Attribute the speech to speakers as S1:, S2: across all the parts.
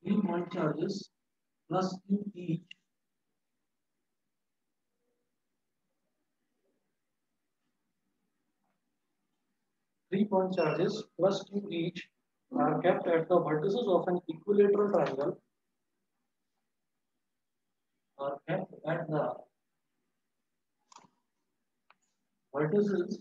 S1: 3 point charges plus Q each. 3 point charges plus Q each are kept at the vertices of an equilateral triangle. Are kept at the vertices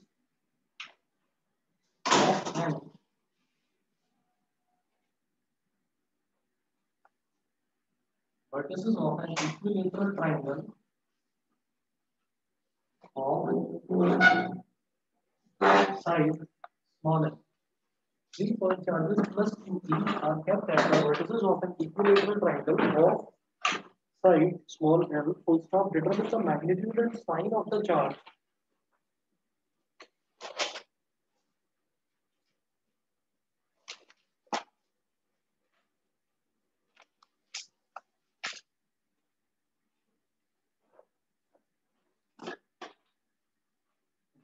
S1: of an equilateral triangle of side small n. 3 point charges plus Q each are kept at the vertices of an equilateral triangle of side small l. Full stop. Determine the magnitude and sign of the charge.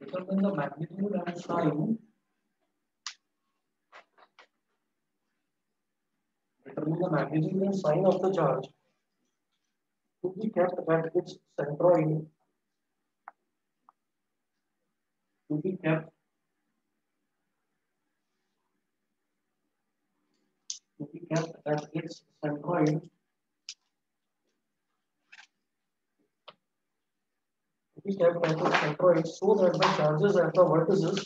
S1: Determine the magnitude and sign. Determine the magnitude and sign of the charge to be kept at its centroid. To be kept at its centroid. To be kept at its centroid so that the charges at the vertices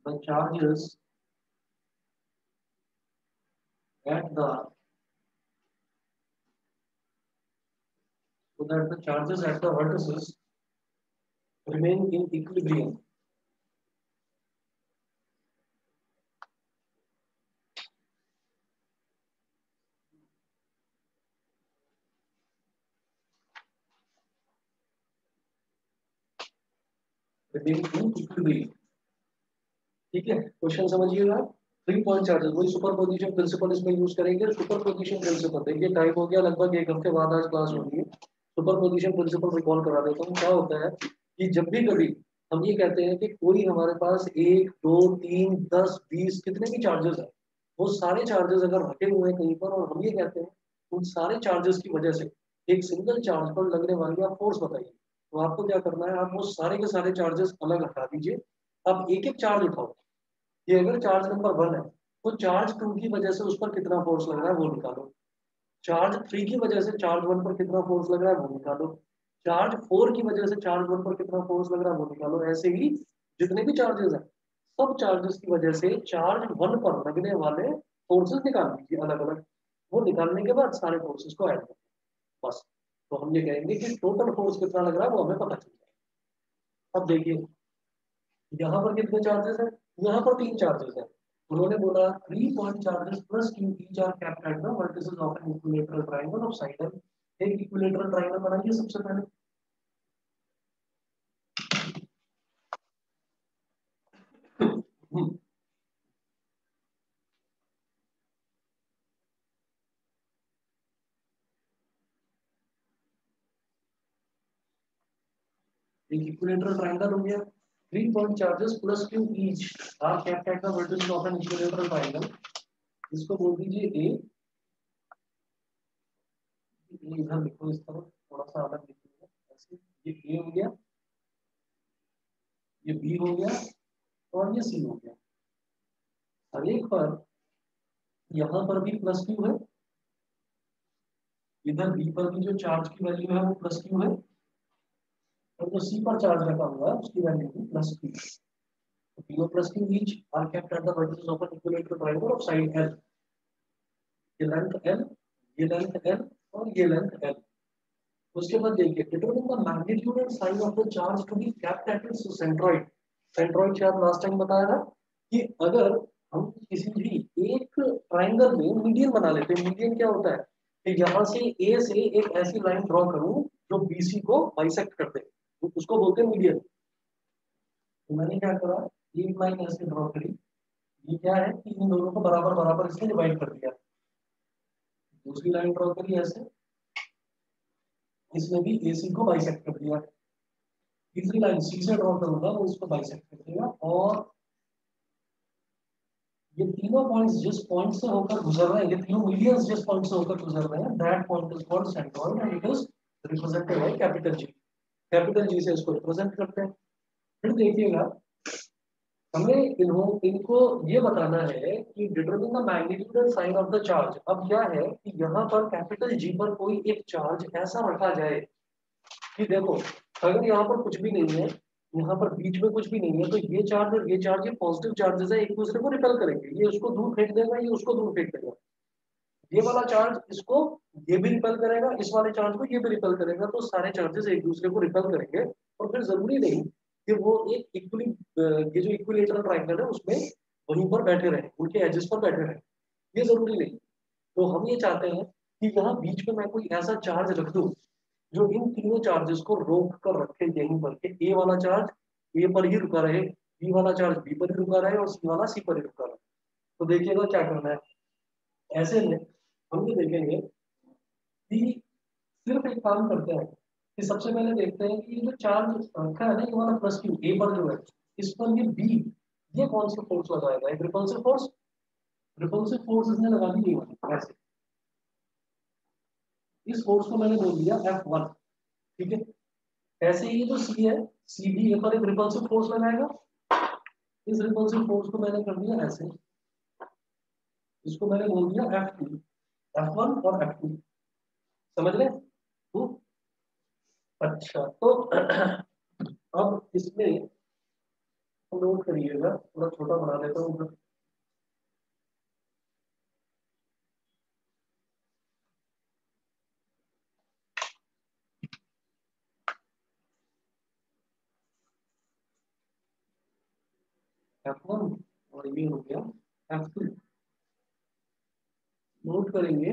S1: so that the charges at the vertices remain in equilibrium. ठीक है, question समझिएगा। 3 point charges, वही superposition principle इसमें use करेंगे। Superposition principle देखिए, time हो गया लगभग 1 हफ्ते बाद आज क्लास होनी है। सुपरपोजिशन प्रिंसिपल रिकॉल करा देता हूँ। क्या होता है कि जब भी कभी हम ये कहते हैं कि कोई हमारे पास 1 2 3 10 20 कितने भी चार्जेस है, वो सारे चार्जेस अगर रखे हुए हैं कहीं पर और हम ये कहते हैं उन सारे चार्जेस की वजह से एक सिंगल चार्ज पर लगने वाली आप फोर्स बताइए, तो आपको क्या करना है, आप वो सारे के सारे चार्जेस अलग हटा दीजिए। अब एक एक चार्ज उठाओ। ये अगर चार्ज नंबर 1 है तो चार्ज 2 की वजह से उस पर कितना फोर्स लग रहा है वो निकालो। चार्ज 3 की वजह से चार्ज 1 पर कितना फोर्स लग रहा है वो निकालो। चार्ज 4 की वजह से चार्ज 1 पर कितना फोर्स लग रहा है वो निकालो। ऐसे ही जितने भी चार्जेस हैं सब चार्जेस की वजह से चार्ज 1 पर लगने वाले फोर्सेस निकाल लीजिए अलग अलग। वो निकालने के बाद सारे फोर्सेस को ऐड कर बस। तो हम ये कहेंगे कि टोटल फोर्स कितना लग रहा है वो हमें पता चल जाएगा। अब देखिए यहाँ पर कितने चार्जेस हैं, यहाँ पर 3 चार्जेस हैं। उन्होंने बोला 3 point charges plus Q each are kept at the vertices of an equilateral triangle of side L. एक इक्विलेटरल ट्रायंगल बनाइए सबसे पहले। एक इक्विलेटरल ट्रायंगल हो गया। 3 point charges plus Q each are kept at the vertices of an equilateral triangle. इसको बोल दीजिए ए। इधर लिखो, इस तरफ थोड़ा सा अलग लिखिएगा ऐसे। ये ए हो गया, ये बी हो गया और ये सी हो गया। हर एक पर यहाँ पर भी प्लस क्यू है, इधर बी पर भी जो चार्ज की वैल्यू है वो प्लस क्यू है और जो सी पर चार्ज रखा हुआ है उसकी वैल्यू भी प्लस क्यू। तो पी और plus Q each are kept at the vertices of an equilateral triangle of side L. ये लेंथ एल, ये लेंथ एल और ये लेंथ एल। उसके बाद देखिए determine the magnitude and size of the charge to be kept at its centroid. Centroid से आप last time बताया था कि अगर हम किसी भी एक ट्रायंगल में मीडियन बना लेते हैं। मीडियन क्या होता है कि यहाँ से ए से एक ऐसी लाइन ड्रॉ करूं जो बीसी को बाइसेक्ट कर दे, तो उसको बोलते हैं मीडियन। तो मैंने क्या करा, एक लाइन ऐसे ड्रॉ करी। ये क्या है कि इन दोनों को बराबर बराबर इसने डिवाइड कर दिया। दूसरी लाइन ड्रॉ करी ऐसे, इसने भी एसी को बाइसेक्ट कर दिया। तीसरी लाइन सी से ड्रॉ करूंगा वो इसको बाइसेक्ट कर देगा, और ये तीनों पॉइंट्स जिस पॉइंट से होकर गुजर रहे हैं, ये तीनों मीडियंस जिस पॉइंट से होकर गुजर रहे हैं, that point is called centroid and it is represented by capital G. Capital G से इसको रिप्रेजेंट करते हैं। फिर देखिएगा, हमें इनको ये बताना है कि determine the magnitude and sign of the charge. अब क्या है कि यहाँ पर कैपिटल जी पर कोई एक चार्ज ऐसा रखा जाए कि देखो, अगर यहाँ पर कुछ भी नहीं है, यहाँ पर बीच में कुछ भी नहीं है, तो ये चार्ज और ये चार्ज, ये पॉजिटिव चार्जेस है, एक दूसरे को रिपेल करेंगे। ये उसको दूर फेंक देगा, ये उसको दूर फेंक देगा। ये वाला चार्ज इसको, ये भी रिपेल करेगा, इस वाले चार्ज को ये भी रिपेल करेगा, तो सारे चार्जेस एक दूसरे को रिपेल करेंगे। और फिर जरूरी नहीं कि वो एक इक्वली, ये जो इक्विलेटरल ट्रायंगल है उसमें वहीं पर बैठे रहे, उनके एजेस पर बैठे रहे, ये जरूरी नहीं। तो हम ये चाहते हैं कि यहाँ बीच में मैं कोई ऐसा चार्ज रख दूं जो इन तीनों चार्जेस को रोक कर रखे यहीं पर, कि ए वाला चार्ज ए पर ही रुका रहे, बी वाला चार्ज बी पर ही रुका रहे, और सी वाला सी पर ही रुका रहे। तो देखिएगा क्या करना है। ऐसे में हम ये देखेंगे कि सिर्फ एक काम करते हैं कि सबसे पहले देखते हैं कि ये जो चार्ज रखा है ना, ये वाला प्लस क्यू ए पर जो है, इस पर ये बी, ये कौन सा फोर्स लगाएगा? एक रिपल्सिव फोर्स। रिपल्सिव फोर्स इसने लगा दी, ये वाली ऐसे। इस फोर्स को मैंने बोल दिया F1, ठीक है। ऐसे ही जो सी है, सी भी ए पर एक रिपल्सिव फोर्स लगाएगा। इस रिपल्सिव फोर्स को मैंने कर दिया ऐसे, इसको मैंने बोल दिया F2, F1 और F2। समझ रहे? अच्छा, तो अब इसमें नोट करिएगा, थोड़ा छोटा बना देता हूँ। F1 और ये हो गया F2। नोट करेंगे,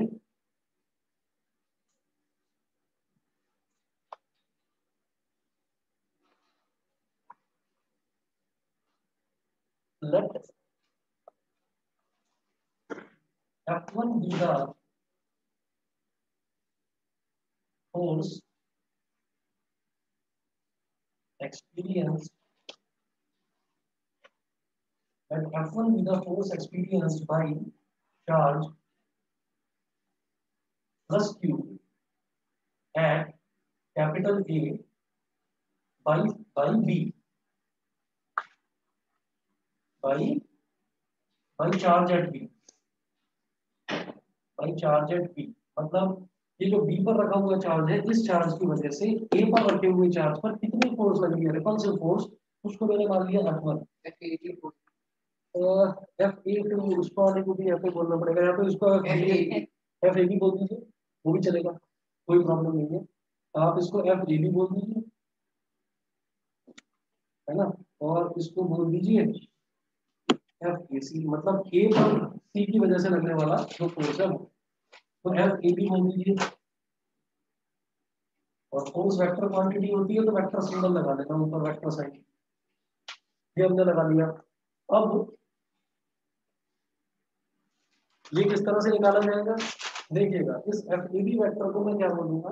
S1: late F1 be the force experienced, let F1 be the force experienced by charge plus Q at capital A by B by charge at B by charge at B। मतलब ये जो B पर रखा हुआ charge है, इस charge की वजह से ए पर रखे हुए चार्ज पर कितनी फोर्स लगी है, रिपल्सिव फोर्स, उसको मैंने मान लिया F1। एफ ए टू उसको वाले को भी एफ ए बोलना पड़ेगा, या तो इसको एफ ए भी बोल दीजिए, वो भी चलेगा, कोई प्रॉब्लम नहीं है। आप इसको एफ ए भी बोल दीजिए, है ना, और इसको बोल दीजिए एफ ए सी, मतलब ए पर सी की वजह से लगने वाला जो फोर्स है वो। तो एफ ए भी बोल दीजिए, और फोर्स वेक्टर क्वांटिटी होती है तो वेक्टर सिंबल लगा देना ऊपर, वेक्टर साइन, ये हमने लगा लिया। अब ये किस तरह से निकाला जाएगा? देखिएगा, इस एफ ए बी वेक्टर को मैं क्या बोलूंगा,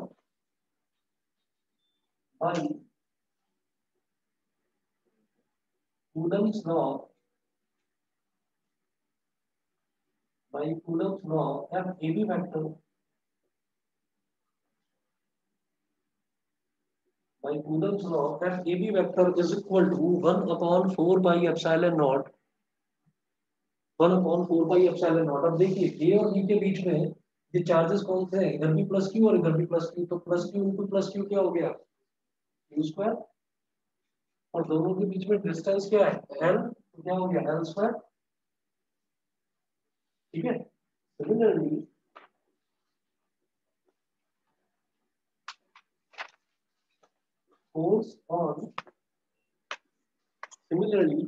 S1: by Coulomb's law, by Coulomb's law, FAB vector by Coulomb's law, FAB vector is equal to 1 upon 4 pi epsilon naught, 1 upon 4 pi epsilon naught। अब देखिए A और B के बीच में ये चार्जेस कौन से हैं? इधर भी प्लस क्यू और इधर भी प्लस क्यू, तो plus Q into plus Q क्या हो गया? Q square. और दोनों के बीच में डिस्टेंस क्या है? एल, तो क्या हो गया? L square. ठीक है। Similarly force on similarly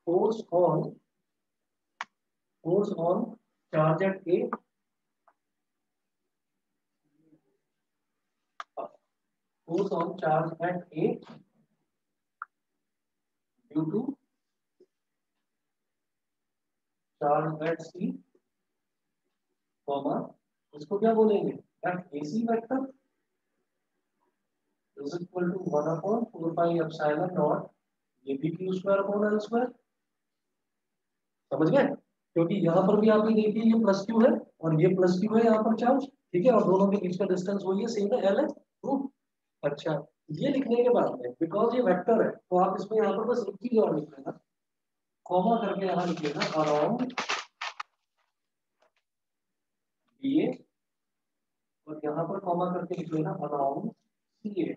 S1: force on charge at A, force on charge at A due to charge at C, comma, इसको क्या बोलेंगे? F A C vector is equal to 1/4πε0 ये भी q² समझ गए? क्योंकि यहाँ पर भी आप ये देखिए ये प्लस क्यू है और ये प्लस क्यू है यहाँ पर चार्ज, ठीक है, और दोनों के बीच का डिस्टेंस वही है, सेम है, एल है। अच्छा, ये लिखने के बाद में बिकॉज ये वेक्टर है तो आप इसमें यहाँ पर बस एक चीज और लिख लेना, कॉमा करके यहाँ लिख लेना अराउंड बी ए, और यहाँ पर कॉमा करके लिख लेना अराउंड सी ए,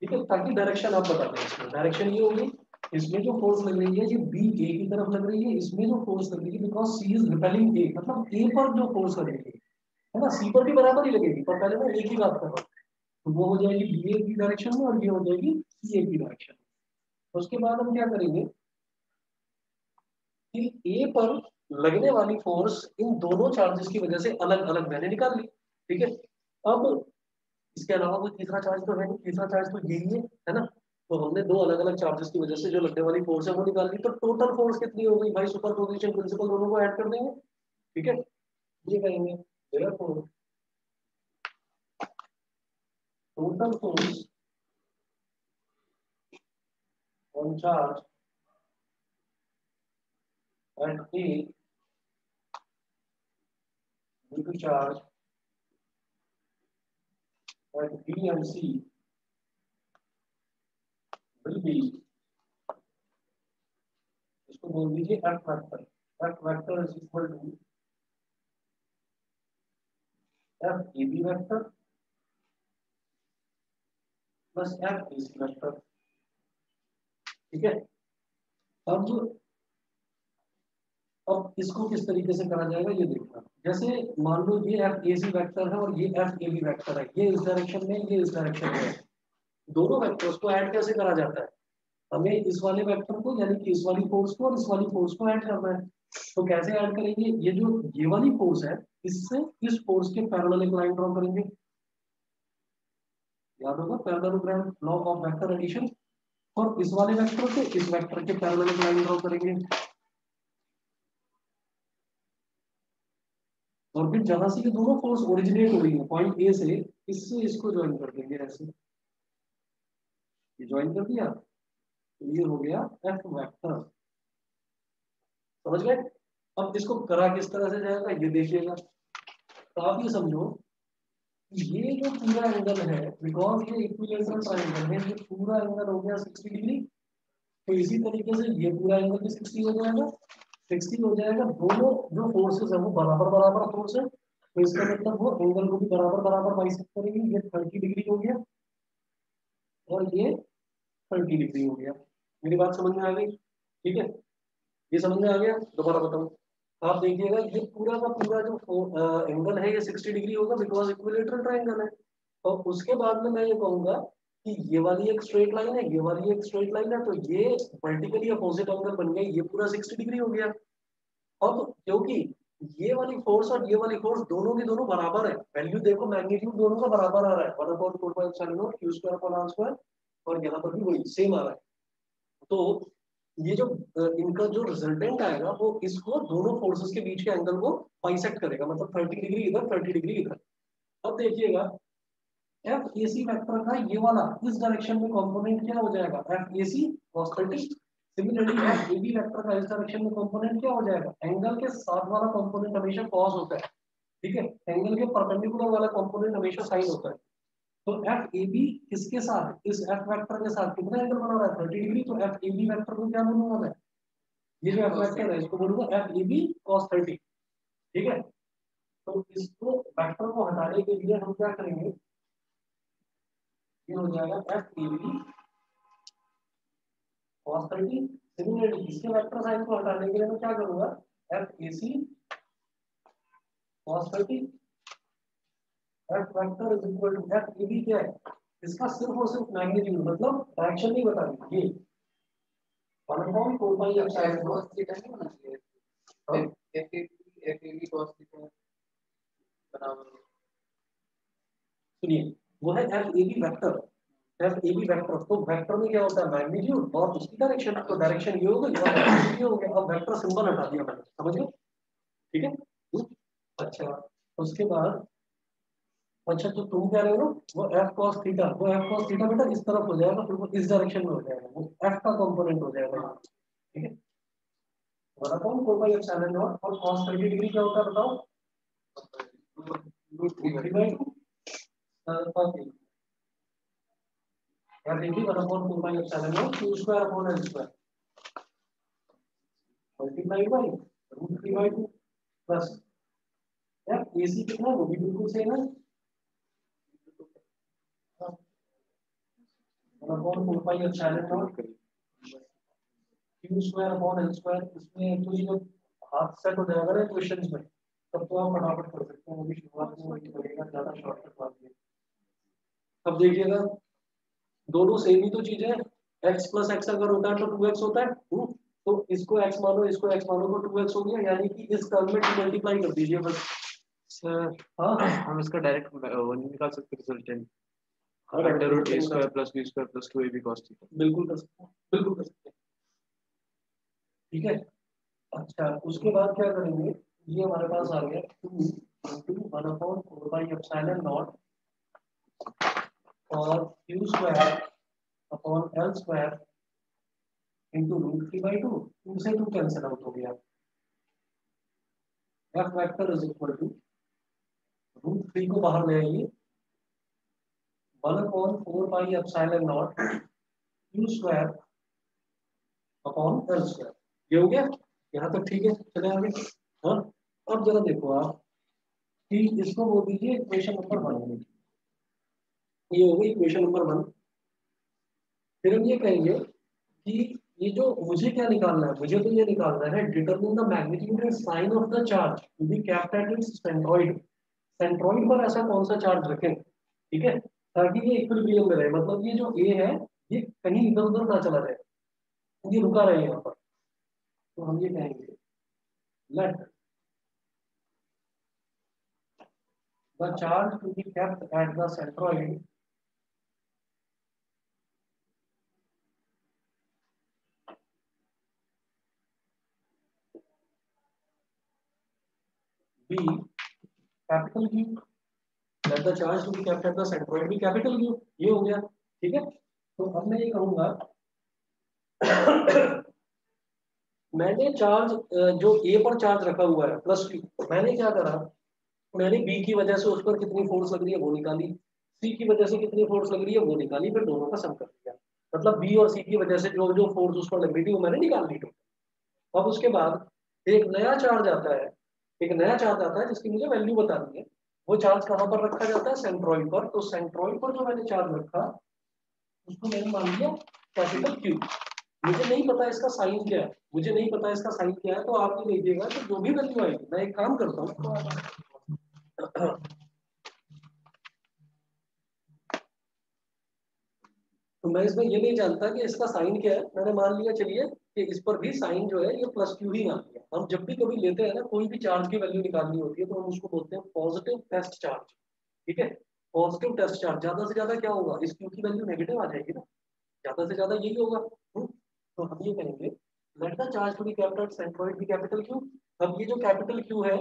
S1: ठीक है, ताकि डायरेक्शन आप बता दें। इसमें डायरेक्शन ये होगी, इसमें जो फोर्स लग रही है ये बी ए की तरफ लग रही है, इसमें जो फोर्स लग रही है बिकॉज सी इज रिपेलिंग ए, मतलब ए पर जो फोर्स लग रही है ना, सी पर भी बराबर ही लगेगी, पर पहले मैं एक ही बात कर रहा हूँ, तो वो हो जाएगी बी ए की डायरेक्शन में और ये हो जाएगी सी ए की डायरेक्शन में। उसके बाद हम क्या करेंगे कि ए पर लगने वाली फोर्स इन दोनों चार्जेस की वजह से अलग अलग मैंने निकाल ली, ठीक है। अब इसके अलावा कोई तीसरा चार्ज तो है नहीं, तीसरा चार्ज तो यही है ना, तो हमने दो अलग अलग चार्जेस की वजह से जो लगने वाली फोर्स है वो निकाल ली, तो टोटल फोर्स कितनी हो गई भाई, सुपरपोजिशन प्रिंसिपल दोनों को ऐड कर देंगे, ठीक है, ये करेंगे total force on charge eight A due to charge at B and C will be, इसको बोल दीजिए F vector, F vector is equal to F A B vector plus F A C vector, ठीक है। अब अब इसको किस तरीके से करा जाएगा ये देखना, जैसे मान लो ये F ए सी वेक्टर है और ये F ए बी वेक्टर है, ये इस डायरेक्शन में, ये इस डायरेक्शन में है, दोनों वेक्टर्स को ऐड कैसे करा जाता है, हमें इस वाले वेक्टर को यानी कि इस वाली फोर्स को और इस वाली फोर्स को ऐड करना है, तो कैसे ऐड करेंगे, ये जो ये वाली फोर्स है इससे इस फोर्स के पैरेलल एक लाइन ड्रॉ करेंगे, याद होगा parallelogram law of vector addition, और इस वाले वेक्टर से इस वेक्टर के पैरेलल एक लाइन ड्रॉ करेंगे, और फिर जहां से ये दोनों फोर्स ओरिजिनेट हो रही है पॉइंट ए से, इससे इसको ज्वाइन कर देंगे ऐसे, ये ज्वाइन कर दिया तो ये हो गया एफ वेक्टर, समझ गए? अब इसको करा किस तरह से जाएगा ये देखिएगा, तो आप ये समझो ये जो पूरा एंगल है बिकॉज ये इक्विलेटरल ट्रायंगल है, ये पूरा एंगल हो गया 60 डिग्री, तो इसी तरीके से ये पूरा एंगल भी 60 हो जाएगा, 60 हो जाएगा, दोनों जो फोर्सेस है वो बराबर बराबर फोर्स है, तो इसका मतलब वो एंगल को भी बराबर बराबर बाइसेक्ट करेंगे, ये 30 डिग्री हो गया और ये 30 डिग्री हो गया, मेरी बात समझ में आ गई, ठीक है, ये समझ में आ गया, दोबारा बताऊं, आप देखिएगा ये पूरा का पूरा जो एंगल है ये 60 डिग्री होगा बिकॉज इक्विलेटरल ट्रायंगल है, और उसके बाद में मैं ये कहूंगा कि ये वाली एक स्ट्रेट लाइन है, ये वाली एक स्ट्रेट लाइन है, तो ये वर्टिकली अपोजिट एंगल बन गया, ये पूरा 60 डिग्री हो गया। अब क्योंकि ये वाली फोर्स और ये वाली फोर्स दोनों की दोनों बराबर है, वैल्यू देखो मैग्नीट्यूड दोनों का बराबर आ रहा है, 1/4πε0 q² और यहाँ पर भी वही सेम आ रहा है, तो ये जो इनका जो रिजल्टेंट आएगा वो इसको दोनों फोर्सेस के बीच के एंगल को बाइसेक्ट करेगा, मतलब 30 डिग्री इधर 30 डिग्री इधर। अब देखिएगा एफ ए सी वेक्टर का ये वाला इस डायरेक्शन में कंपोनेंट क्या हो जाएगा, F A C cos 30, similarly F A B vector का इस डायरेक्शन में कंपोनेंट क्या हो जाएगा, एंगल के साथ वाला कंपोनेंट हमेशा cos होता है, ठीक है, एंगल के परपेंडिकुलर वाला कंपोनेंट हमेशा sin होता है, तो एफ ए बी किसके साथ, इस एफ वेक्टर के साथ कितना एंगल बना रहा है 30 डिग्री, तो एफ ए बी वेक्टर को क्या बोलूंगा मैं, ये जो एफ वेक्टर है इसको बोलूंगा एफ ए बी cos 30, ठीक है, तो इसको वेक्टर को हटाने के लिए हम क्या करेंगे, ये हो जाएगा F A B cos 30, similarly इसके वेक्टर साइन को हटाने के लिए मैं क्या करूंगा, F A C cos 30, F vector is equal to F A B क्या है, इसका सिर्फ और सिर्फ मैग्नीट्यूड मतलब डायरेक्शन नहीं बता रही, ये 1/4 एप्सिलॉन
S2: cos थीटा नहीं होना चाहिए, F A B cos theta बराबर,
S1: सुनिए वो है F A B vector, F A B vector, तो वेक्टर में क्या होता है मैग्नीट्यूड और उसकी डायरेक्शन, तो डायरेक्शन ये हो गई और डायरेक्शन ये हो गया, अब वेक्टर सिंबल हटा दिया मैंने, समझ गए, ठीक है। अच्छा उसके बाद अच्छा तो तुम कह रहे हो ना वो एफ कॉस थीटा, वो एफ कॉस थीटा बेटा इस तरफ हो जाएगा, फिर वो इस डायरेक्शन में हो जाएगा, वो एफ का कंपोनेंट हो जाएगा, ठीक है। वन अपॉन 4 पाई एप्सिलॉन नॉट, और कॉस 30 डिग्री क्या होता है बताओ, रूट 3/2 ओके, या देखिए 1/4 pi epsilon naught Q square upon L square multiply by root 3/2 plus, यार एसी कितना, वो भी बिल्कुल सेम है, 1/4 pi epsilon naught Q square upon L square. इसमें तो ये जब हाथ सेट हो जाएगा ना इक्वेशंस में, तब तो आप फटाफट कर सकते हैं, वो भी शुरुआत में वही करेगा, ज्यादा शॉर्टकट बात है। अब देखिएगा दोनों सेम ही तो चीजें हैं, x प्लस एक्स अगर होता है तो 2x होता है, तो इसको x मानो इसको x मानो तो 2x हो गया, यानी कि इस टर्म में मल्टीप्लाई कर दीजिए बस।
S3: सर
S1: हाँ
S3: हम इसका डायरेक्ट वो नहीं निकाल सकते रिजल्टेंट,
S1: हाँ
S3: under root A square plus B square plus 2ab cos theta.
S1: बिल्कुल कर सकते हैं, बिल्कुल कर सकते हैं, ठीक है। अच्छा उसके बाद क्या करेंगे, ये हमारे पास आ गया 2 इंटू 1/4 पाई एप्सिलॉन नॉट और Q square upon L square into root 3/2, 2 से 2 कैंसिल आउट हो गया, F vector is equal to root 3 को बाहर ले आइए, 1/4 pi epsilon naught Q square upon L square. ये हो गया, यहाँ तक ठीक है, चले आगे। हाँ अब जरा देखो आप कि इसको बोल दीजिए इक्वेशन नंबर 1, ये हो गई इक्वेशन नंबर 1। फिर हम ये कहेंगे कि ये जो मुझे क्या निकालना है, मुझे तो ये निकालना है determine the magnitude and sign of the charge to be kept at its centroid. Centroid पर ऐसा कौन सा चार्ज रखें, ठीक है, ताकि ये इक्विलिब्रियम में रहे, मतलब ये जो ए है ये कहीं इधर उधर ना चला जाए, ये रुका रहे यहाँ पर। तो हम ये कहेंगे let the charge to be kept at the centroid be capital Q, let the charge to be kept at the centroid be capital Q, ये हो गया, ठीक है। तो अब मैं ये कहूंगा मैंने चार्ज जो ए पर चार्ज रखा हुआ है प्लस क्यू, मैंने क्या करा, मैंने बी की वजह से उस पर कितनी फोर्स लग रही है वो निकाली, सी की वजह से कितनी फोर्स लग रही है वो निकाली, फिर दोनों का सम कर दिया, मतलब बी और सी की वजह से जो जो फोर्स उस पर लग रही थी वो मैंने निकाल ली। अब उसके बाद एक नया चार्ज आता है, एक नया चार्ज आता है जिसकी मुझे वैल्यू बतानी है, वो चार्ज कहाँ पर रखा जाता है, सेंट्रॉइड पर। तो सेंट्रॉइड पर जो मैंने चार्ज रखा उसको मैंने मान लिया कैपिटल क्यू। मुझे नहीं पता इसका साइन क्या है, मुझे नहीं पता इसका साइन क्या है, तो आप ये देखिएगा कि जो भी वैल्यू आएगी, मैं एक काम करता हूँ तो मैं इसमें ये नहीं जानता कि इसका साइन क्या है, मैंने मान लिया चलिए कि इस पर भी साइन जो है ये प्लस क्यू ही मान लिया। हम जब भी कभी लेते हैं ना कोई भी चार्ज की वैल्यू निकालनी होती है तो हम उसको बोलते हैं पॉजिटिव टेस्ट चार्ज, ठीक है। पॉजिटिव टेस्ट चार्ज ज्यादा से ज्यादा क्या होगा, इस क्यू की वैल्यू नेगेटिव आ जाएगी ना, ज्यादा से ज्यादा यही होगा। तो हम ये कहेंगे let the charge to be kept at centroid be capital Q. अब ये जो कैपिटल क्यू है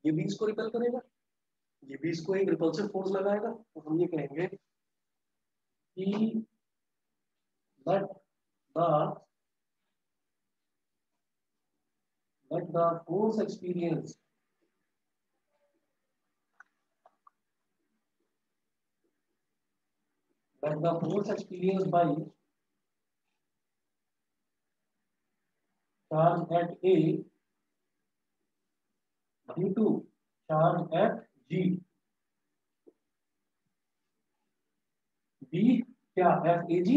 S1: ये भी इसको रिपेल करेगा, ये भी इसको एक रिपल्सिव फोर्स लगाएगा, तो हम ये कहेंगे कि let the let the force experience let the force experienced by charge at A due to charge at G B क्या FAG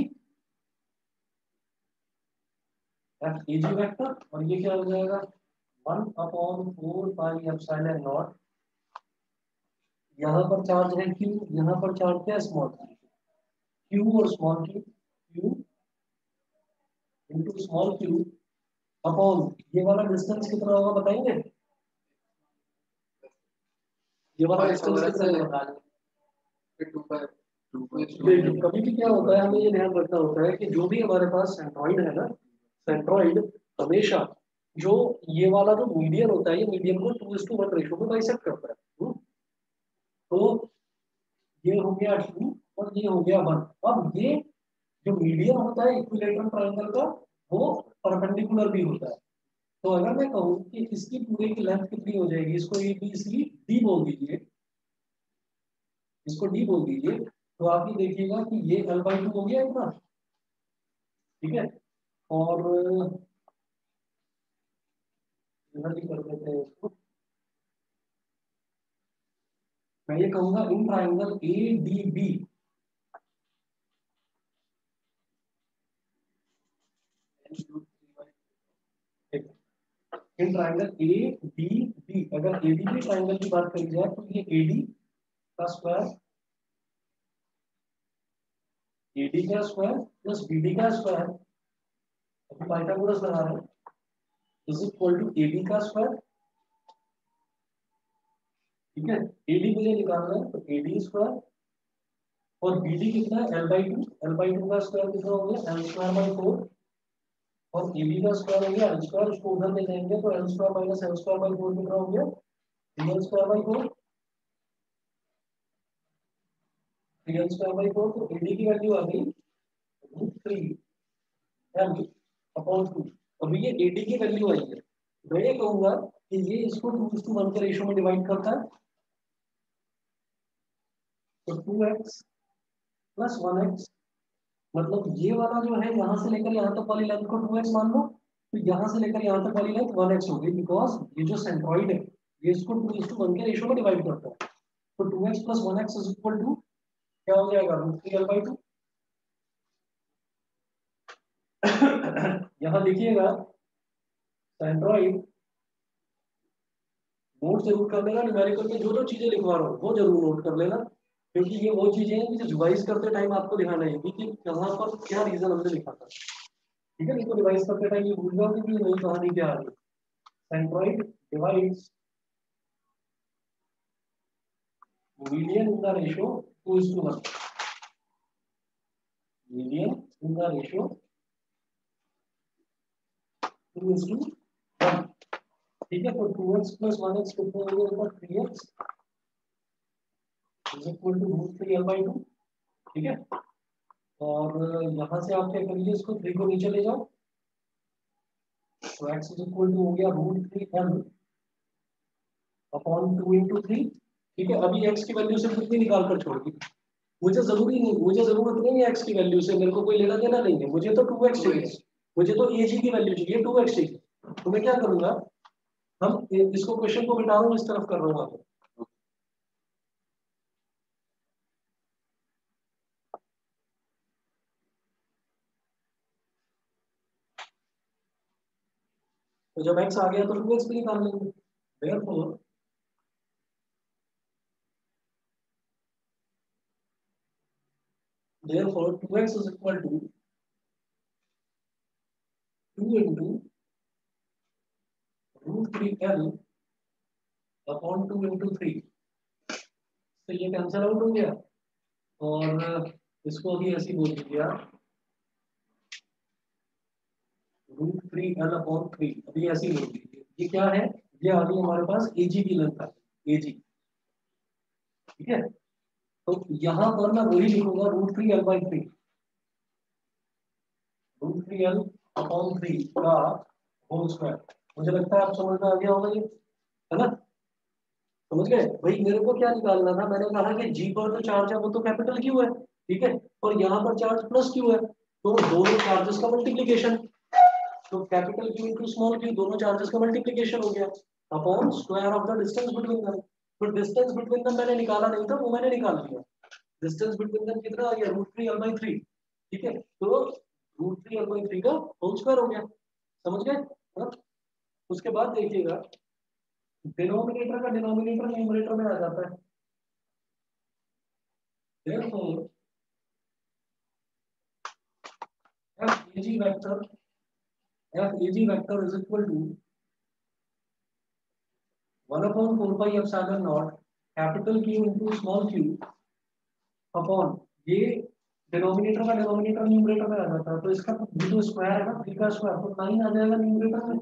S1: वेक्टर, और ये क्या हो जाएगा 1/4 पाई एप्सिलॉन नॉट, यहाँ पर चार्ज है Q, यहाँ पर चार्ज क्या है स्मॉल q और small q into small q upon ये वाला डिस्टेंस कितना होगा बताएंगे, ये वाला डिस्टेंस कितना होगा। देखिए कभी भी क्या होता है, हमें ये ध्यान रखना होता है कि जो भी हमारे पास सेंट्रॉइड है ना, सेंट्रॉइड हमेशा जो ये वाला जो मीडियन होता है, ये मीडियन को 2:1 रेशो में बाइसेक्ट करता है। तो ये हो गया 2 और ये हो गया 1। अब ये जो मीडियन होता है इक्विलेटरल ट्रायंगल का वो परपेंडिकुलर भी होता है। तो अगर मैं कहूँ कि इसकी पूरे की लेंथ कितनी हो जाएगी, इसको ए बी सी डी बोल दीजिए, इसको डी बोल दीजिए, तो आप ये देखिएगा कि ये L/2 हो गया इतना, ठीक है। और इधर भी कर देते हैं इसको, मैं ये कहूंगा in triangle A D B, in triangle A D B, अगर ए डी बी ट्राइंगल की बात करी जाए तो ये ए डी का स्क्वायर, ए डी का स्क्वायर प्लस बी डी का स्क्वायर, अभी पाइथागोरस लगा रहे हैं, is equal to A B का स्क्वायर, ठीक है। ए डी मुझे निकालना है तो ए डी स्क्वायर और बी डी कितना है L/2, L/2 का स्क्वायर कितना हो गया L²/4 और ए बी का स्क्वायर हो गया L², उसको उधर ले जाएंगे तो L² माइनस L²/4 कितना हो गया L²/4, L²/4। तो ए डी की वैल्यू आ गई √3 L/2। अब ये ए डी की वैल्यू आई है, मैं ये कहूंगा कि ये इसको 2:1 के रेशियो में डिवाइड करता है, तो 2x प्लस 1x, मतलब ये वाला जो है यहाँ से लेकर यहाँ तक वाली लेंथ को 2x मान लो, तो यहाँ से लेकर यहाँ तक वाली लेंथ 1x होगी, बिकॉज ये जो सेंट्रॉइड है ये इसको 2:1 के रेशियो में डिवाइड करता है। तो 2x plus 1x is equal to क्या हो जाएगा √3L/2। यहाँ देखिएगा सेंट्रॉइड, नोट जरूर कर लेना, न्यूमेरिकल में जो जो चीजें लिखवा रहा हूँ वो जरूर नोट कर लेना, क्योंकि ये वो चीजें हैं जो रिवाइज करते टाइम आपको ध्यान आएगी कि कहाँ पर क्या रीजन हमने लिखा था, ठीक है। इसको रिवाइज करते टाइम ये भूल जाओगे कि नई कहानी क्या आ रही है। Centroid divides median in the ratio 2:1, median in the ratio 2:1, ठीक है। तो 2x प्लस 1x कितना हो गया, 3x is equal to √3L/2, ठीक है। और यहाँ से आप क्या करिए, इसको 3 को नीचे ले जाओ, तो x इज इक्वल टू हो गया √3L/2 ठीक है। अभी x की वैल्यू से कितनी निकाल कर छोड़गी, मुझे जरूरी नहीं, मुझे जरूरत नहीं है x की वैल्यू से, मेरे को कोई लेना देना नहीं है, मुझे तो 2x चाहिए, मुझे तो ag की वैल्यू चाहिए 2x चाहिए। तो मैं क्या करूंगा, हम इसको क्वेश्चन को मिटा रहा हूँ, इस तरफ कर रहा हूँ। तो जब x आ गया तो 2x भी निकाल लेंगे, therefore therefore 2x is equal to 2 into √3L upon 2 into 3, तो ये कैंसिल आउट हो गया, और इसको अभी ऐसे बोल दीजिए आप √3L/3, अभी ऐसे ही बोल दीजिए। ये क्या है, ये आ गई हमारे पास एजी की लेंथ है, एजी, ठीक है। तो यहाँ पर मैं वही लिखूंगा √3L/3, √3L/3 का होल स्क्वायर। मुझे लगता है आप समझ में आ गया होगा ये, है ना, समझ गए भाई। मेरे को क्या निकालना था, मैंने कहा कि जी पर जो चार्ज है वो तो कैपिटल क्यू है, ठीक है, और यहाँ पर चार्ज प्लस क्यू है, तो दोनों चार्जेस का मल्टीप्लीकेशन, तो capital Q into small Q, दोनों चार्जेस का मल्टीप्लीकेशन हो गया upon square of the distance between them. तो डिस्टेंस बिटवीन देम मैंने निकाला नहीं था, वो मैंने निकाल लिया। डिस्टेंस बिटवीन देम कितना आ गया, √3L/3, ठीक है। तो √3L/3 का होल स्क्वायर हो गया, समझ गए। हाँ? उसके बाद देखिएगा डिनोमिनेटर का डिनोमिनेटर न्यूमरेटर में आ जाता है, therefore FAG vector is equal to 1/4πε0 capital Q into small q upon, ये डिनोमिनेटर का डिनोमिनेटर न्यूमरेटर में आ जाता है, तो इसका जो स्क्वायर है ना 3 का स्क्वायर, तो 9 आ जाएगा न्यूमरेटर में,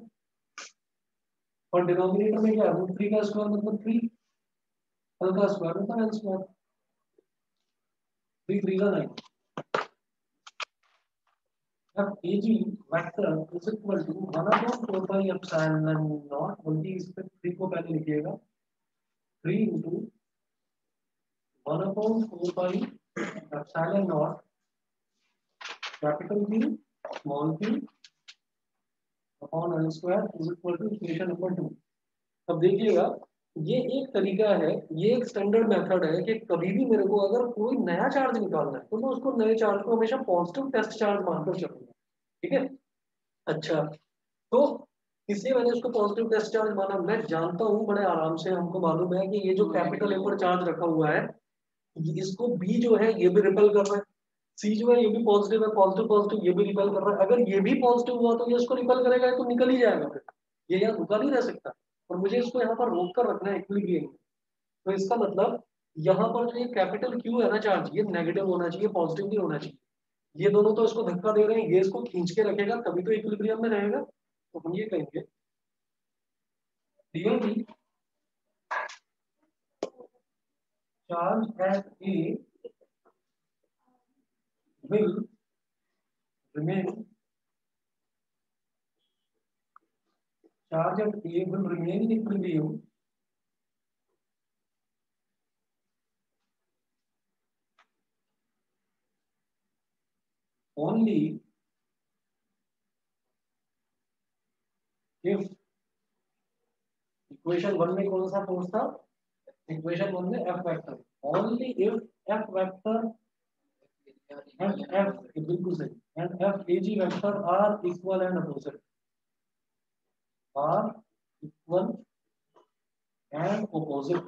S1: और डिनोमिनेटर में क्या है √3 का स्क्वायर मतलब 3, L का स्क्वायर मतलब L स्क्वायर, 3 3 9 अब AG vector is equal to 1/4 pi epsilon naught, बल्कि इस पे 3 को पहले लिखिएगा, 3 into 1/4 pi epsilon naught capital Q small q upon L square is equal to equation number 2। अब देखिएगा, ये एक तरीका है, ये एक स्टैंडर्ड मेथड है कि कभी भी मेरे को अगर कोई नया चार्ज निकालना है तो मैं उसको नए चार्ज को हमेशा पॉजिटिव टेस्ट चार्ज मानकर चलूंगा, ठीक है। अच्छा, तो इसलिए मैंने उसको पॉजिटिव टेस्ट चार्ज माना। मैं जानता हूँ बड़े आराम से, हमको मालूम है कि ये जो कैपिटल ए पर चार्ज रखा हुआ है, इसको बी जो है ये भी रिपेल कर रहा है, सी जो है ये भी पॉजिटिव है, पॉजिटिव पॉजिटिव ये भी रिपेल कर रहा है। अगर ये भी पॉजिटिव हुआ तो ये इसको रिपेल करेगा, तो निकल ही जाएगा, फिर ये यहाँ रुका नहीं रह सकता। और मुझे इसको यहाँ पर रोक कर रखना है इक्विलिब्रियम में। तो इसका मतलब यहाँ पर जो ये कैपिटल क्यू है ना चार्ज, ये नेगेटिव होना चाहिए, पॉजिटिव नहीं होना चाहिए। ये दोनों तो इसको धक्का दे रहे हैं, ये इसको खींच के रखेगा तभी तो इक्विलिब्रियम में रहेगा। तो हम ये कहेंगे clearly charge at A will remain charge at A will remain in equilibrium only if equation 1 में कौन सा फोर्स था, इक्वेशन 1 में F vector, only if F vector and F बिल्कुल सही and F AG vector are equal and opposite, are equal and opposite,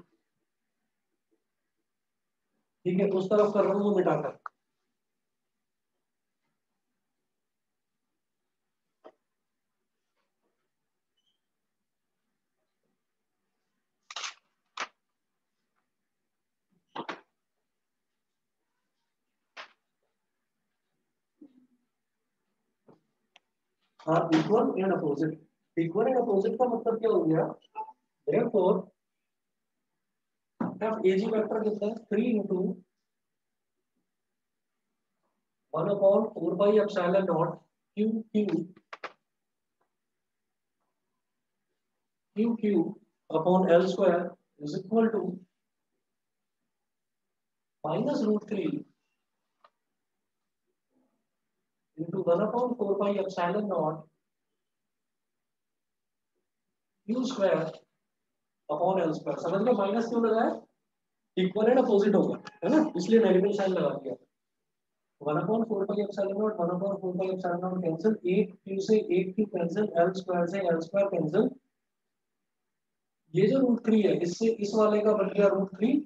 S1: ठीक है। उस तरफ कर रहा हूँ वो मिटाकर, are equal and opposite। Equal and opposite का मतलब क्या हो गया, therefore F AG वेक्टर कितना है, 3 into 1/4 pi epsilon naught Q Q Q Q upon L square is equal to -√3 into 1/4 pi epsilon naught Q square upon L square. समझ लो minus क्यों लगाया, इक्वल एंड अपोजिट होगा, है ना, इसलिए नेगेटिव साइन लगा दिया। 1/4 pi epsilon not 1/4 pi epsilon not cancel, एक Q से एक Q कैंसिल, L स्क्वायर से L स्क्वायर कैंसिल। ये जो √3 है इससे इस वाले का बन गया √3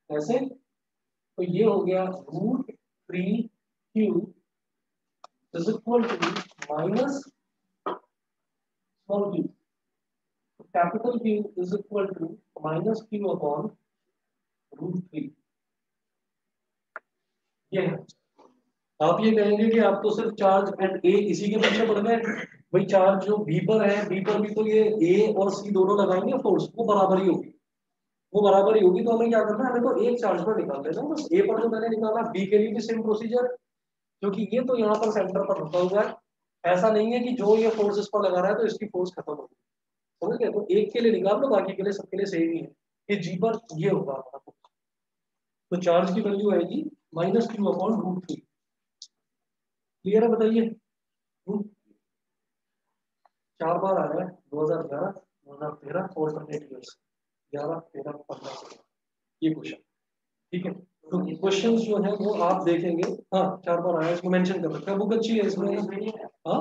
S1: ऐसे, तो ये हो गया √3Q is equal to minus small q, capital Q is equal to minus Q upon √3। ये है। आप ये कहेंगे कि आप तो सिर्फ चार्ज एट ए इसी के पीछे पड़ गए, भाई चार्ज जो बी पर है, बी पर भी तो ये ए और सी दोनों लगाएंगे फोर्स, वो बराबर ही होगी, वो बराबर ही होगी। तो हमें क्या करना है, हमें तो एक चार्ज पर निकाल लेना है बस। ए पर जो मैंने निकाला, बी के लिए भी सेम प्रोसीजर, क्योंकि ये तो यहाँ पर सेंटर पर रुका हुआ है। ऐसा नहीं है कि जो ये फोर्स इस पर लगा रहा है तो इसकी फोर्स खत्म होगी, समझ गए। तो एक के लिए निकाल लो, बाकी के लिए सबके लिए सेम ही है कि जी पर ये होगा हमारा फोर्स। तो चार्ज की वैल्यू आएगी -Q अपॉन √3। क्लियर है, बताइए। 4 बार आ रहा है, 2011 2013 और 8 ईयर्स, 11 13 15 ये क्वेश्चन, ठीक है। तो क्वेश्चन जो है वो आप देखेंगे, हाँ 4 बार आया, इसको मेंशन कर रखा है, बुक अच्छी है इसमें। हाँ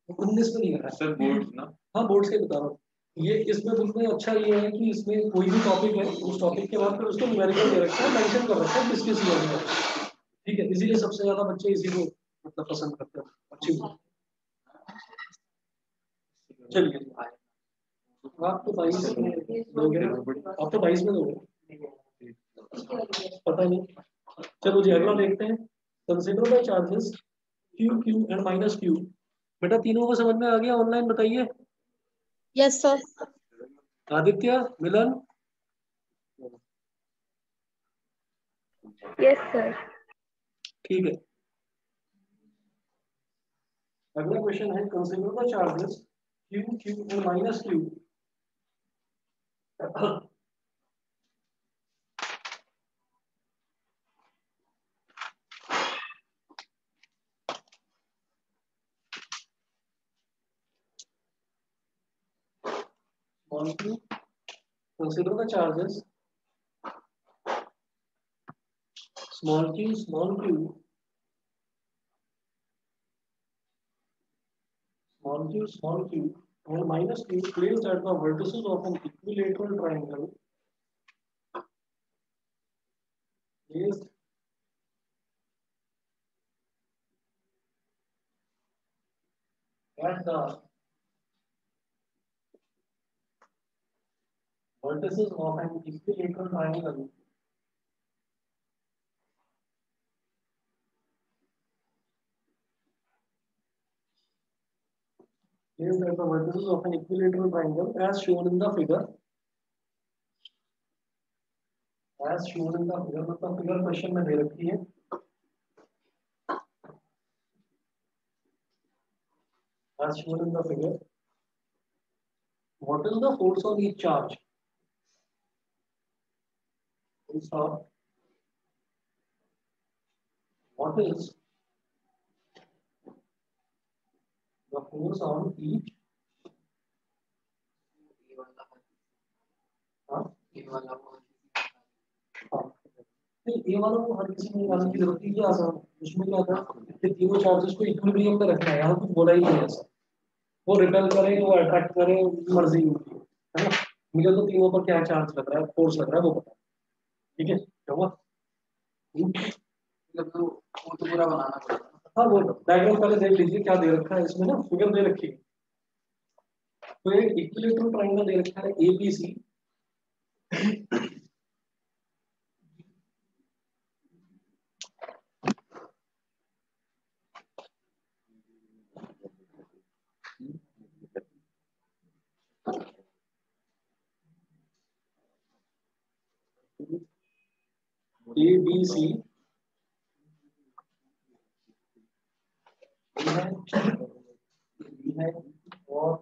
S1: 19 में नहीं आ रहा
S3: सर बोर्ड ना,
S1: हाँ बोर्ड से बता रहा हूँ। ये इसमें बुक में अच्छा ये है कि इसमें कोई भी टॉपिक है, उस टॉपिक के बाद फिर उसको न्यूमेरिकल दे रखा है, मेंशन कर रखा है किस किस ईयर में, ठीक है। इसीलिए सबसे ज्यादा बच्चे इसी को मतलब पसंद करते हैं, अच्छी बुक। चलिए आप तो 22 में दोगे, आप तो 22 में दोगे, पता नहीं। चलो जी अगला देखते हैं। Consider the charges Q Q and -Q। बेटा तीनों को समझ में आ गया, ऑनलाइन बताइए।
S4: Yes sir.
S1: Aditya, Milan,
S4: yes sir.
S1: ठीक है, अगला क्वेश्चन है consider the charges Q, Q and minus Q. Small q, consider the charges small q, small q, small q, small q, and minus q placed at the vertices of an equilateral triangle placed at the vertices of an equilateral triangle placed at the vertices of an equilateral triangle as shown in the figure. As shown in the figure, मतलब figure question में दे रखी है. As shown in the figure, what is the force on each charge? What is the force on each? ये वाला वो हर किसी में निकालने की जरूरत नहीं है, आसान उसमें क्या था कि तीनों चार्जेस को इक्विलिब्रियम में रखना है, यहाँ कुछ बोला ही नहीं है ऐसा, वो रिपेल करे वो अट्रैक्ट करे मर्जी उनकी है ना, मुझे तो तीनों पर क्या चार्ज लग रहा है फोर्स लग रहा है वो पता है, ठीक है क्या हुआ,
S2: मतलब वो तो पूरा बनाना पड़ेगा।
S1: हाँ वो डायग्राम पहले देख लीजिए क्या दे रखा है इसमें ना, फिगर दे रखी है, तो एक इक्विलेटरल ट्रायंगल दे रखा है एबीसी, ABC है और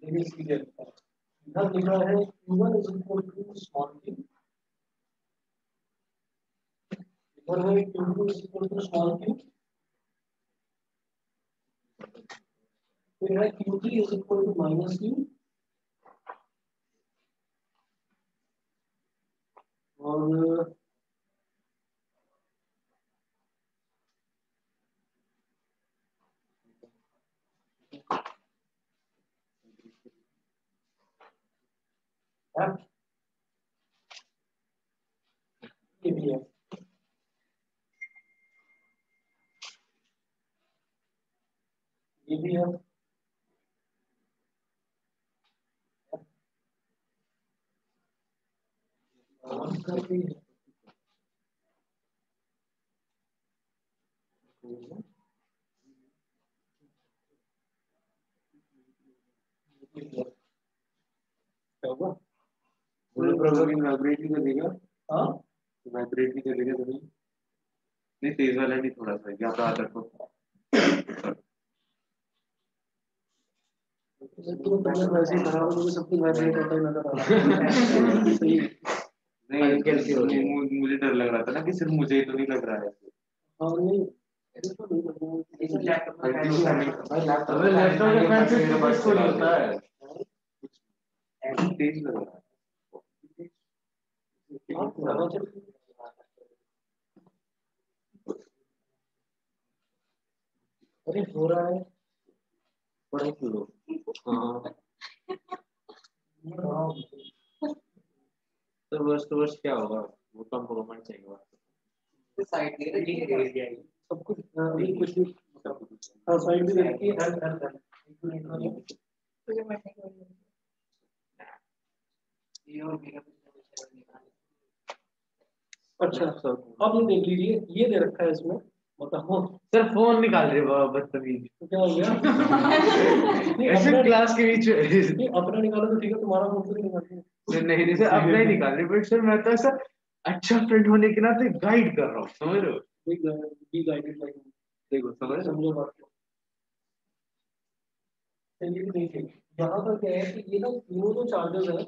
S1: ABC के इधर लिखा है Q1 is equal to small q, इधर है Q2 is equal to small q, फिर है Q3 is equal to minus q, और ये भी है, ये भी है, क्या हुआ?
S3: प्रोग्रामिंग वाइब्रेट ही करेगा,
S1: हाँ
S3: वाइब्रेट ही करेगा तो नहीं तेज वाला नहीं, थोड़ा सा या तो आदत को
S1: तो मतलब वैसे ही खराब मुझे सब कुछ वाइब्रेट होता ही नजर आ रहा है सही
S3: नहीं, कैसे हो रही है? मुझे डर लग रहा था ना कि सिर्फ मुझे ही तो नहीं लग रहा है।
S1: हाँ नहीं इसको नहीं करना
S3: लैपटॉप के फैन से मेरे पास कोई होता है तेज लग रहा है।
S1: अरे हो रहा है
S3: पढ़ाई करो। हाँ तो बस क्या होगा, वो कंप्रोमाइज चाहिए
S2: साइड दे रही है
S1: सब कुछ अभी कुछ भी हाँ साइड भी देखिए
S2: ये और मेरा
S1: अच्छा सर अब ये देख लीजिए ये दे रखा है इसमें, बताओ
S3: सर फोन निकाल रहे बदतमीज,
S1: तो क्या हो गया
S3: ऐसे क्लास के बीच
S1: अपना निकालो तो ठीक है, तुम्हारा फोन तो नहीं निकालिए
S3: नहीं नहीं सर अपना ही निकाल रहे, बट सर मैं तो सर अच्छा फ्रेंड होने के नाते गाइड कर रहा हूँ, समझ रहे हो?
S1: बी गाइडेड लाइक,
S3: देखो समझ रहे हो?
S1: समझो बात को। चलिए देखिए, यहाँ पर क्या है कि ये ना तीनों जो चार्जेस है,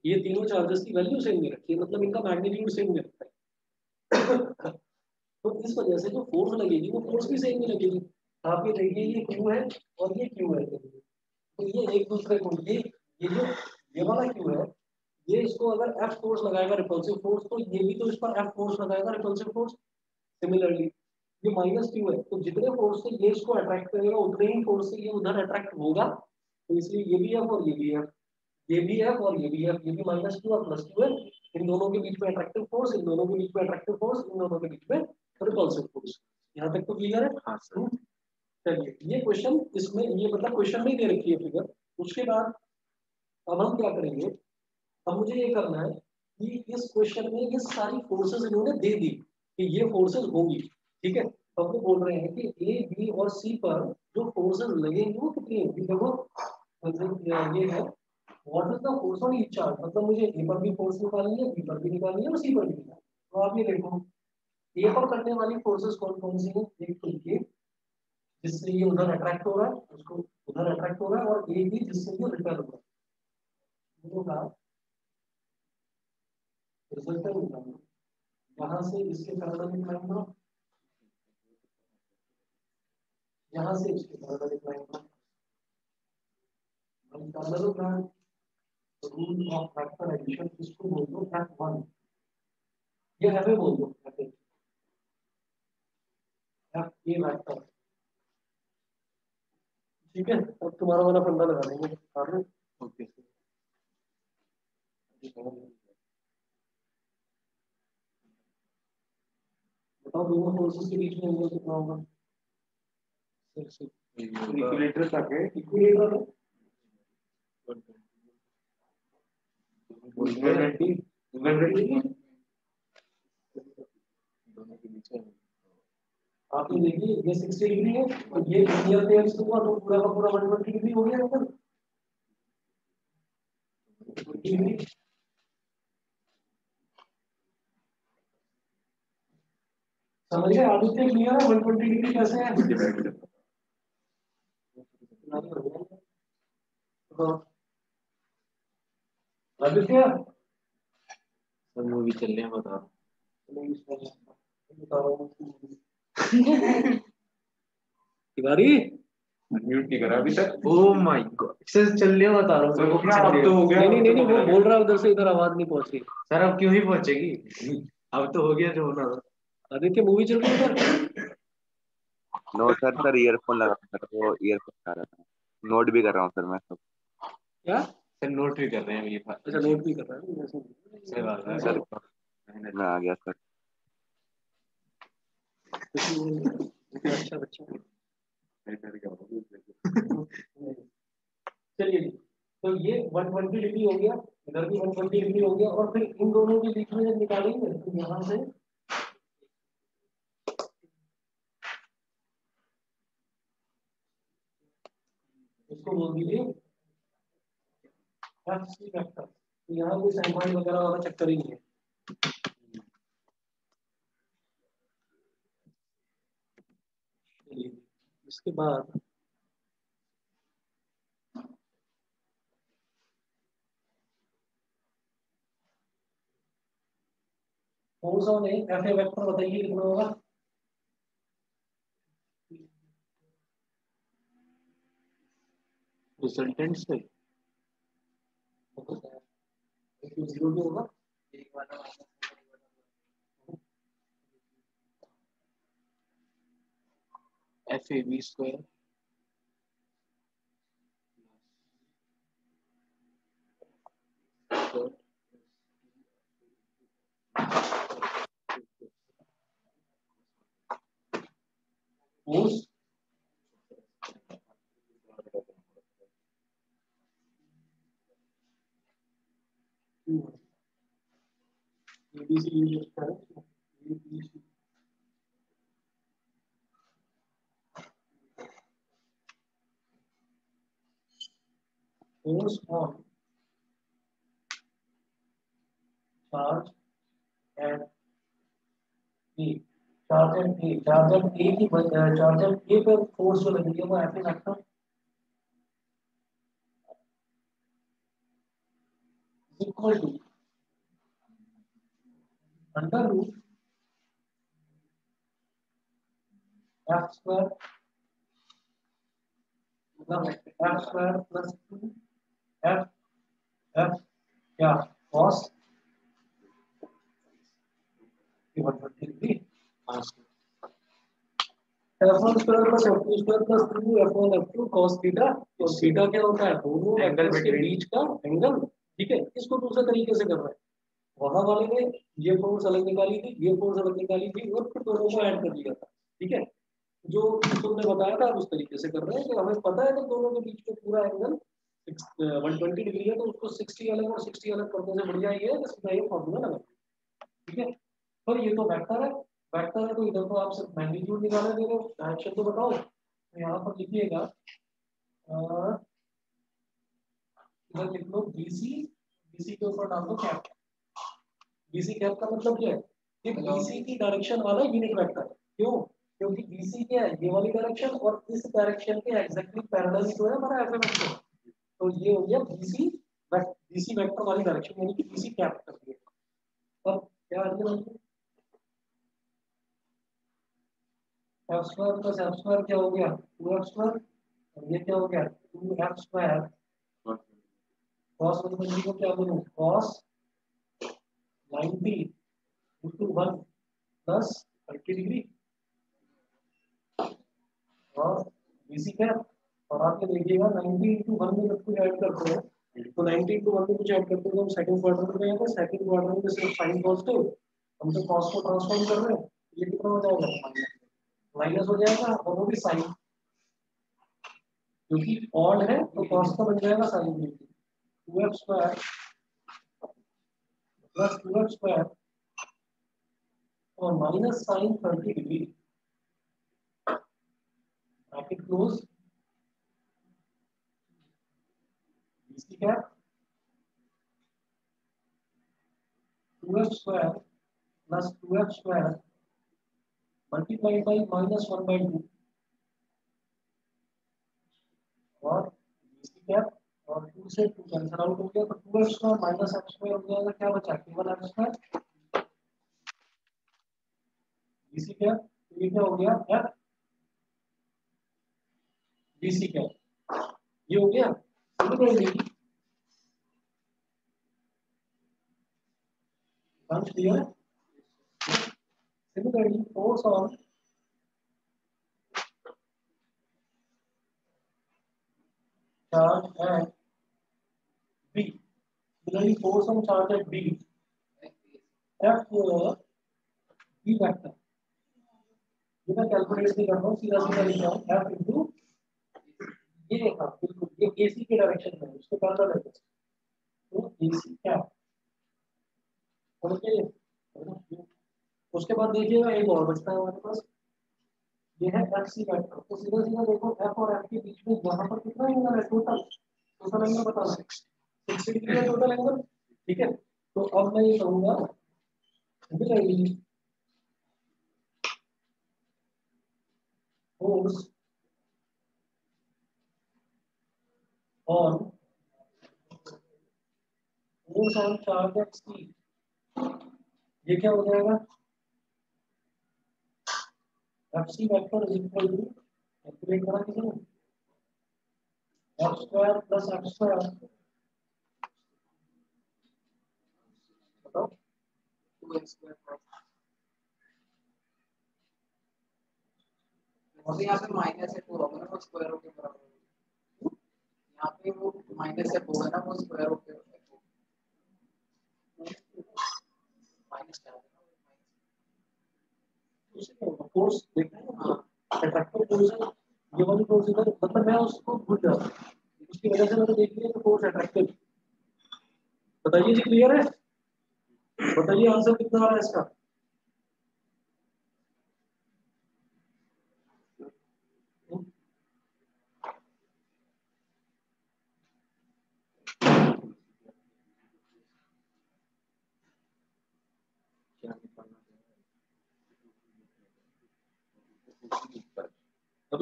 S1: ये तीनों चार्जेस की वैल्यू सेम नहीं रखी है, मतलब इनका मैग्नीट्यूड सेम नहीं रखता है। तो इस वजह से जो फोर्स लगेगी वो फोर्स भी सेम नहीं लगेगी। आप ये देखिए, ये क्यू है और ये क्यू है, तो ये एक दूसरे को, ये जो ये वाला क्यू है, ये इसको अगर एफ फोर्स लगाएगा रिपल्सिव फोर्स, तो ये भी तो इस पर एफ फोर्स लगाएगा रिपल्सिव फोर्स। सिमिलरली ये माइनस क्यू है, तो जितने फोर्स से ये इसको अट्रैक्ट करेगा उतने ही फोर्स से ये उधर अट्रैक्ट होगा, तो इसलिए ये भी एफ और ये भी एफ, ये भी एफ और ये भी एफ, ये भी माइनस क्यू और प्लस क्यू है। इन दोनों के बीच में अट्रैक्टिव फोर्स, इन दोनों के बीच में अट्रैक्टिव फोर्स, इन दोनों के बीच में रिपल्सिव फोर्स। यहाँ तक तो क्लियर है?
S3: हाँ सर।
S1: चलिए, ये क्वेश्चन इसमें, ये मतलब क्वेश्चन में दे रखी है फिगर। उसके बाद अब हम क्या करेंगे, अब मुझे ये करना है कि इस क्वेश्चन में ये सारी फोर्सेस इन्होंने दे दी कि ये फोर्सेस होंगी, ठीक है। अब वो बोल रहे हैं कि ए बी और सी पर जो फोर्सेस लगेंगी वो कितनी होंगी। देखो मतलब ये है, what is the force on each charge, मतलब मुझे ए पर भी फोर्स निकालनी है, बी पर भी निकालनी है और सी पर भी निकालनी है। तो आप ये देखो, ए पर करने वाली फोर्सेस कौन कौन सी है। एक तो ये, जिससे ये उधर अट्रैक्ट हो रहा है, उसको उधर अट्रैक्ट हो रहा है, और ए बी जिससे ये रिपेल हो रहा है। दोनों का रिजल्टेंट निकालना, यहाँ से इसके पैरेलल निकालना, यहाँ से इसके पैरेलल निकालना। हम पैरेलल का रूल ऑफ फैक्टर एडिशन इसको बोल दो F1, ये हमें बोल दो F ये फैक्टर, ठीक है। अब तुम्हारा वाला फंडा लगा देंगे आगे।
S3: Okay sir.
S1: बताओ दोनों फोर्सेस के बीच में एंगल कितना होगा।
S3: इक्विलेटरल तक है।
S1: इक्विलेटरल है,
S3: 120
S2: दोनों के बीच में
S1: आप ये देखिए ये 60 डिग्री है, तो ये नियर पे एक्स हुआ तो पूरा का पूरा 120 डिग्री हो गया अंदर। समझ गए आदित्य, क्लियर है 120 डिग्री कैसे है। हाँ आदित्य,
S2: सब मूवी चल रहे हैं, बता।
S1: तिवारी
S3: म्यूट नहीं करा अभी तक।
S2: ओह माय गॉड सर, चल रहे हैं, बता रहा
S3: सर
S2: हूँ।
S3: वो क्या अब तो हो गया।
S1: नहीं वो बोल रहा है उधर से इधर आवाज नहीं पहुंच रही।
S2: सर अब क्यों ही पहुंचेगी, अब तो हो गया जो होना था।
S1: आदित्य मूवी चल रही है उधर।
S5: नो सर, सर ईयरफोन लगा सर, वो ईयरफोन लगा रहा था। नोट भी कर रहा हूँ सर मैं सब।
S1: क्या?
S2: सर नोट भी कर रहे हैं ये
S1: अच्छा नोट भी कर रहा है।
S2: सही बात है
S5: सर मैं आ गया सर।
S1: अच्छा बच्चा। चलिए, तो ये 120 डिग्री हो गया, इधर भी 120 डिग्री हो गया, और फिर इन दोनों के बीच में जब निकालेंगे तो यहाँ से इसको बोल दीजिए FC वेक्टर। तो यहाँ कोई साइन वगैरह वाला चक्कर ही नहीं है। चलिए, इसके बाद force on A FA vector बताइए कितना होगा।
S2: रिजल्टेंट से
S1: जीरो भी होगा।
S2: एक वाला FAB square
S1: force ABC use करें, ABC force on charge at B, charger A की चार्जर ए पर फोर्स जो लगी है वो F vector equal to under root F square F square plus 2 F F क्या cos 120 degree f1 square plus f2 square plus 2 f1 f2 cos theta. तो theta क्या होता है दोनों
S3: एंगल
S1: वेक्टर्स के
S3: between।
S1: बीच का एंगल। ठीक है, इसको दूसरे तरीके से कर रहे हैं। वहां वाले ने ये फोर्स अलग निकाली थी, ये फोर्स अलग निकाली थी और फिर दोनों को ऐड कर दिया था। ठीक है, जो तुमने बताया था उस तरीके से कर रहे हैं कि हमें पता है कि दोनों के बीच में पूरा एंगल 120 डिग्री है, तो उसको 60 अलग और 60 अलग करने से बढ़िया ये है कि सीधा ये फॉर्मूला लगा। ठीक है, पर ये तो वेक्टर है, वेक्टर है तो इधर तो आप सिर्फ मैग्नीट्यूड निकालने दे रहे हो, डायरेक्शन तो बताओ। तो यहाँ पर लिखिएगा इधर लिख लो बीसी, बीसी के ऊपर डाल दो कैप। बीसी कैप का मतलब क्या है, ये बीसी की डायरेक्शन वाला यूनिट वेक्टर है। क्यों? क्योंकि बीसी क्या है, ये वाली डायरेक्शन और इस डायरेक्शन के एग्जैक्टली पैरेलल जो है हमारा एफ वेक्टर। तो ये हो गया बीसी, बीसी वेक्टर वाली डायरेक्शन यानी कि बीसी कैप कर दिया। अब क्या आंसर है, F square plus F square क्या हो गया 2f स्क्वायर, और ये क्या हो गया 2f स्क्वायर cos 120 को क्या बोलूं cos 90 into 1 प्लस 30 डिग्री और बीसी कैप। और आप ये देखिएगा 90 into 1 में जब कुछ ऐड करते हैं तो 90 into 1 में कुछ ऐड करते हैं तो हम सेकंड क्वाड्रेंट में जाएंगे। सेकंड क्वाड्रेंट में सिर्फ साइन पॉजिटिव, हम तो cos को ट्रांसफॉर्म कर रहे हैं, ये कितना हो जाएगा माइनस हो जाएगा और वो भी साइन, क्योंकि ऑड है तो cos का बन जाएगा साइन भी। 2f square plus 2f square और minus sine 30 degree bracket close, BC cap 2f square plus 2f square multiplied by minus 1/2 और बीसी कैप और 2 से 2 कैंसिल आउट हो गया तो 2f square minus f square हो जाएगा, क्या बचा केवल f स्क्वायर बीसी कैप। तो ये क्या हो गया f बीसी कैप, ये हो गया। सिमिलरली क्लियर है, similarly force on charge at B, similarly force on charge at B, F B vector, ये मैं कैलकुलेट नहीं कर रहा हूँ, सीधा सीधा लिख रहा हूँ F into ये देखा बिल्कुल ये AC के डायरेक्शन में उसको पैरेलल है तो AC क्या ओके। उसके बाद देखिएगा एक और बचता है हमारे पास, ये है FC वेक्टर। तो सीधा सीधा देखो F और F के बीच में यहाँ पर कितना एंगल है टोटल, टोटल एंगल बताना 60 डिग्री है टोटल एंगल। ठीक है, तो अब मैं ये कहूंगा force on force on charge at C, ये क्या हो जाएगा FC vector is equal to calculate करा किसी ने F square plus F square बताओ
S2: 2x स्क्वायर और यहाँ पे माइनस है 2 होगा ना वो स्क्वायर रूट के बराबर होगा। यहाँ पे वो माइनस है होगा ना वो स्क्वायर रूट के माइनस क्या होगा
S1: फोर्स देखना है ना अट्रैक्टिव फोर्स है, ये वाली फोर्स इधर मतलब मैं उसको भूल जा रहा हूँ उसकी वजह से मैंने देख लिया कि फोर्स अट्रैक्टिव। बताइए जी क्लियर है, बताइए आंसर कितना आ रहा है इसका।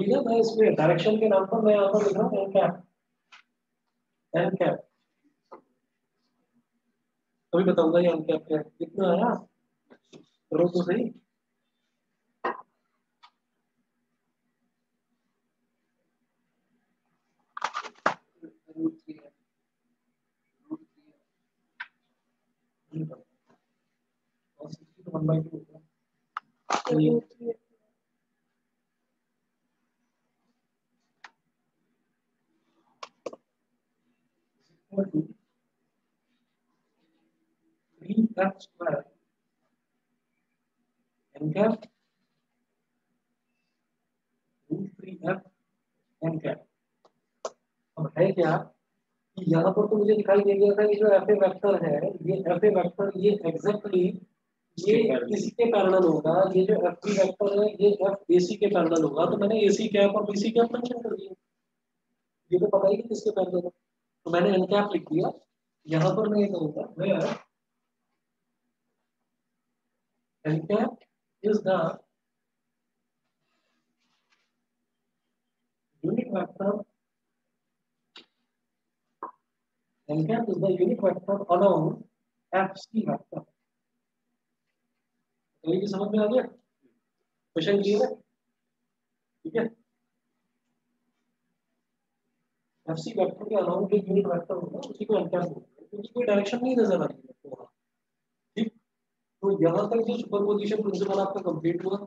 S1: अभी ना मैं इसमें डायरेक्शन के नाम पर मैं यहाँ पर लिख रहा हूँ एन कैप, एन कैप। अभी बताऊंगा ये एन कैप क्या है। कितना आया करो तो सही।
S2: रूट 3 है, रूट 3 है।
S1: और 60 तो 1/2 होता है। ये three F square N cap root 3f N cap. अब है क्या कि यहाँ पर तो मुझे दिखाई दे गया था कि जो एफ ए वेक्टर है, ये एफ ए वेक्टर ये एग्जैक्टली ये इसके पैरेलल होगा। ये जो एफ बी वेक्टर है ये एफ ए सी के पैरेलल होगा। तो मैंने ए सी कैप और बी सी कैप मेंशन कर दिया। ये तो पता ही नहीं किसके पैरेलल है, तो मैंने एन कैप लिख दिया। यहाँ पर मैं ये कहूँगा मैं N cap is the unit vector, N cap is the unit vector along F C vector. तो ये समझ में आ गया, क्वेश्चन क्लियर है? ठीक है, एफ सी वेक्टर के अलावा जो यूनिट वेक्टर होगा उसी को एन कैप बोलते हैं, क्योंकि कोई डायरेक्शन नहीं नजर आ रही है आपको वहाँ। ठीक, तो यहाँ तक जो सुपरपोजिशन प्रिंसिपल आपका कंप्लीट हुआ।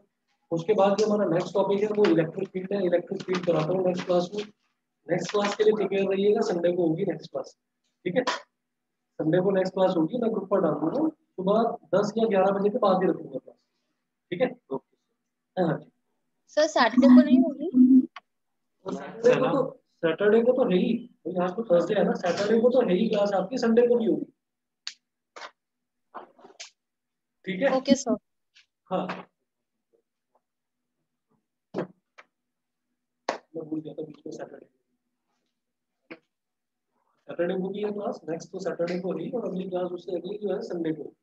S1: उसके बाद जो हमारा नेक्स्ट टॉपिक है वो इलेक्ट्रिक फील्ड है। इलेक्ट्रिक फील्ड कराता हूँ नेक्स्ट क्लास में। नेक्स्ट क्लास के लिए प्रिपेयर रहिएगा, संडे को होगी नेक्स्ट क्लास। ठीक है, संडे को नेक्स्ट क्लास होगी, मैं ग्रुप पर डाल दूंगा सुबह 10 या 11 बजे के बाद ही रखूंगा क्लास। ठीक है, हाँ
S4: सर सैटरडे को नहीं होगी?
S1: सैटरडे को तो है ही, आज तो थर्सडे है ना, सैटरडे को तो है ही क्लास आपकी, संडे को भी होगी। ठीक है,
S4: ओके सर।
S1: हाँ मैं भूल गया था बीच में सैटरडे, सैटरडे को भी है क्लास। नेक्स्ट तो सैटरडे को ही, और अगली क्लास उससे अगली जो है संडे को।